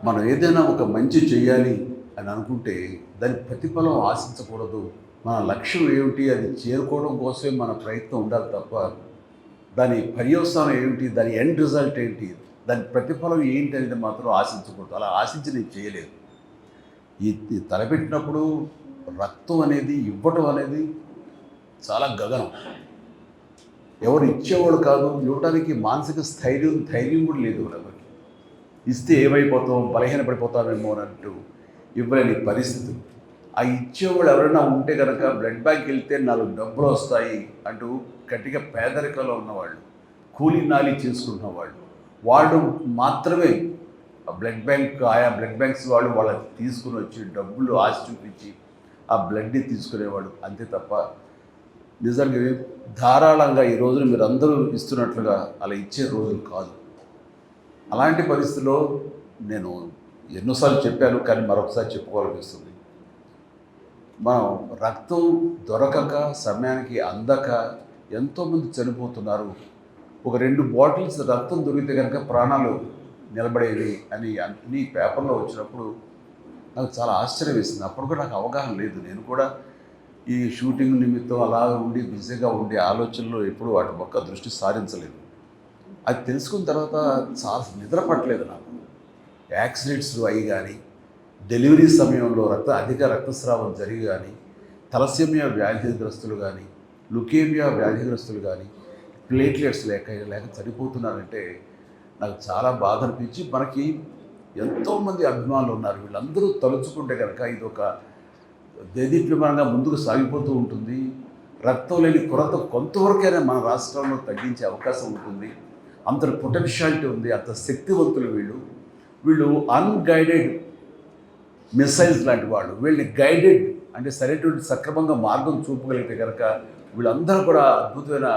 మనం ఏదైనా ఒక మంచి చేయాలి అని అనుకుంటే దాని ప్రతిఫలం ఆశించకూడదు. మన లక్ష్యం ఏమిటి, అది చేరుకోవడం కోసమే మన ప్రయత్నం ఉండాలి తప్ప దాని పర్యవసానం ఏమిటి, దాని ఎండ్ రిజల్ట్ ఏంటి, దాని ప్రతిఫలం ఏంటి అనేది మాత్రం ఆశించకూడదు. అలా ఆశించి నేను చేయలేదు. ఈ తలపెట్టినప్పుడు రక్తం అనేది ఇవ్వటం అనేది చాలా గగనం. ఎవరు ఇచ్చేవాడు కాదు, ఇవ్వడానికి మానసిక ధైర్యం కూడా లేదు ఎవరికి. ఇస్తే ఏమైపోతాం, బలహీనపడిపోతామేమో అన్నట్టు ఇవ్వలేని పరిస్థితులు. ఆ ఇచ్చేవాడు ఎవరైనా ఉంటే కనుక బ్లడ్ బ్యాంక్ వెళ్తే 4 డబ్బులు వస్తాయి అంటూ గట్టిగా పేదరికంలో ఉన్నవాళ్ళు, కూలీ నాలి చేసుకుంటున్న వాళ్ళు మాత్రమే ఆ బ్లడ్ బ్యాంక్, ఆయా బ్లడ్ బ్యాంక్స్ వాళ్ళు వాళ్ళకి తీసుకుని వచ్చి డబ్బులు ఆశ చూపించి ఆ బ్లడ్ని తీసుకునేవాడు. అంతే తప్ప నిజంగా ధారాళంగా ఈ రోజున మీరు అందరూ ఇస్తున్నట్లుగా అలా ఇచ్చే రోజులు కాదు. అలాంటి పరిస్థితుల్లో నేను ఎన్నోసార్లు చెప్పాను, కానీ మరొకసారి చెప్పుకోవాలనిపిస్తుంది. మనం రక్తం దొరకక, సమయానికి అందక ఎంతోమంది చనిపోతున్నారు. ఒక 2 బాటిల్స్ రక్తం దొరికితే కనుక ప్రాణాలు నిలబడేవి అని అన్ని పేపర్లో వచ్చినప్పుడు నాకు చాలా ఆశ్చర్యం వేసింది. అప్పుడు కూడా నాకు అవగాహన లేదు. నేను కూడా ఈ షూటింగ్ నిమిత్తం అలా ఉండి బిజీగా ఉండే ఆలోచనలో ఎప్పుడూ వాటి పక్క దృష్టి సారించలేదు. అది తెలుసుకున్న తర్వాత చాలా నిద్ర పట్టలేదు నాకు. యాక్సిడెంట్స్ అయ్యి కానీ, డెలివరీ సమయంలో అధిక రక్తస్రావం జరిగి కానీ, తలసేమియా వ్యాధిగ్రస్తులు కానీ, లుకేమియా వ్యాధిగ్రస్తులు కానీ ప్లేట్లెట్స్ లేక చనిపోతున్నారంటే నాకు చాలా బాధ అనిపించి, మనకి ఎంతోమంది అభిమానులు ఉన్నారు. వీళ్ళందరూ తలుచుకుంటే కనుక ఇది ఒక దేదీప్యమానంగా ముందుకు సాగిపోతూ ఉంటుంది. రక్తం లేని కొరత కొంతవరకైనా మన రాష్ట్రంలో తగ్గించే అవకాశం ఉంటుంది. అంత పొటెన్షియాలిటీ ఉంది, అంత శక్తివంతులు వీళ్ళు అన్గైడెడ్ మిసైల్స్ లాంటి వాళ్ళు. వీళ్ళని గైడెడ్ అంటే సరైనటువంటి సక్రమంగా మార్గం చూపగలిగితే కనుక వీళ్ళందరూ కూడా అద్భుతమైన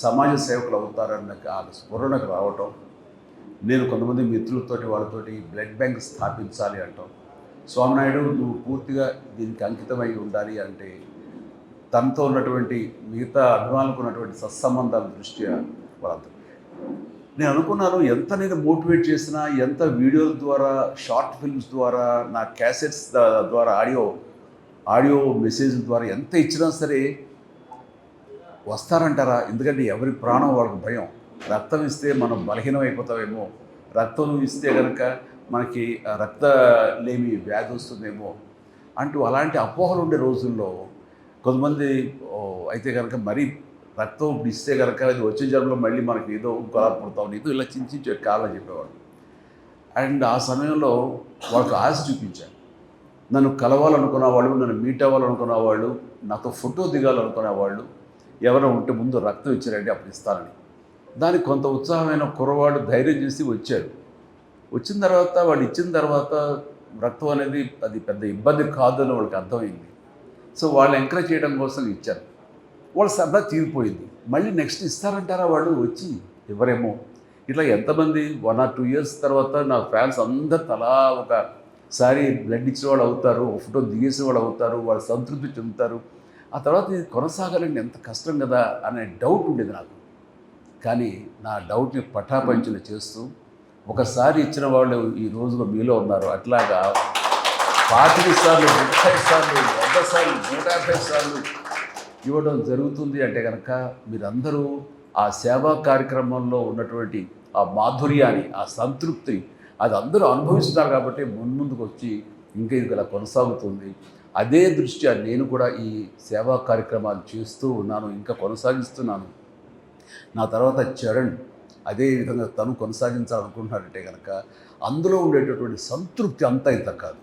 సమాజ సేవకులు అవుతారన్న స్ఫురణకు రావటం. నేను కొంతమంది మిత్రులతోటి వాళ్ళతోటి బ్లడ్ బ్యాంక్ స్థాపించాలి అంటాం. స్వామినాయుడు, నువ్వు పూర్తిగా దీనికి అంకితమై ఉండాలి అంటే తనతో ఉన్నటువంటి మిగతా అభిమానులకు ఉన్నటువంటి సత్సంబంధాల దృష్ట్యా వాళ్ళంతా నేను అనుకున్నాను, ఎంత నేను మోటివేట్ చేసినా, ఎంత వీడియోల ద్వారా, షార్ట్ ఫిల్మ్స్ ద్వారా, నా క్యాసెట్స్ ద్వారా, ఆడియో మెసేజ్ల ద్వారా ఎంత ఇచ్చినా సరే వస్తారంటారా? ఎందుకంటే ఎవరి ప్రాణం వాళ్ళకి భయం. రక్తం ఇస్తే మనం బలహీనం అయిపోతామేమో, రక్తం ఇస్తే కనుక మనకి రక్తలేమి వ్యాధి వస్తుందేమో అంటూ అలాంటి అపోహలు ఉండే రోజుల్లో కొంతమంది అయితే కనుక మరీ రక్తం ఇస్తే కనుక అది వచ్చే జన్మలో మళ్ళీ మనకి ఏదో ఇంకోలా పుడతాం, ఏదో ఇలా చించి కావాలని చెప్పేవాడు. అండ్ ఆ సమయంలో వాళ్ళకి ఆశ చూపించాను. నన్ను కలవాలనుకున్న వాళ్ళు, నన్ను మీట్ అవ్వాలనుకున్న వాళ్ళు, నాతో ఫోటో దిగాలనుకునే వాళ్ళు ఎవరైనా ఉంటే ముందు రక్తం ఇచ్చారంటే అప్పుడు ఇస్తానని. దానికి కొంత ఉత్సాహమైన కుర్రవాడు ధైర్యం చేసి వచ్చారు. వచ్చిన తర్వాత వాళ్ళు ఇచ్చిన తర్వాత రక్తం అనేది అది పెద్ద ఇబ్బంది కాదు అని వాళ్ళకి అర్థమైంది. సో వాళ్ళు ఎంకరేజ్ చేయడం కోసం ఇచ్చారు. వాళ్ళ సరదా తీరిపోయింది. మళ్ళీ నెక్స్ట్ ఇస్తారంటారా వాళ్ళు వచ్చి? ఎవరేమో. ఇట్లా ఎంతమంది 1 or 2 years తర్వాత నా ఫ్యాన్స్ అందరు తలా ఒకసారి బ్లడ్ ఇచ్చిన వాళ్ళు అవుతారు, ఒక ఫోటో దిగేసిన వాళ్ళు అవుతారు, వాళ్ళు సంతృప్తి చెందుతారు. ఆ తర్వాత ఇది కొనసాగాలంటే ఎంత కష్టం కదా అనే డౌట్ ఉండేది నాకు. కానీ నా డౌట్ని పటాపంచలు చేస్తూ ఒకసారి ఇచ్చిన వాళ్ళు ఈ రోజులో మీలో ఉన్నారు. అట్లాగా 25 సార్లు, 30 సార్లు, 100 సార్లు, 150 సార్లు ఇవ్వడం జరుగుతుంది అంటే కనుక మీరందరూ ఆ సేవా కార్యక్రమంలో ఉన్నటువంటి ఆ మాధుర్యాన్ని, ఆ సంతృప్తి అది అందరూ అనుభవిస్తున్నారు కాబట్టి ముందుకు వచ్చి ఇంకా ఇది ఇలా కొనసాగుతుంది. అదే దృష్ట్యా నేను కూడా ఈ సేవా కార్యక్రమాలు చేస్తూ ఉన్నాను, ఇంకా కొనసాగిస్తున్నాను. నా తర్వాత చరణ్ అదే విధంగా తను కొనసాగించాలనుకుంటున్నారంటే కనుక అందులో ఉండేటటువంటి సంతృప్తి అంతా ఇంత కాదు.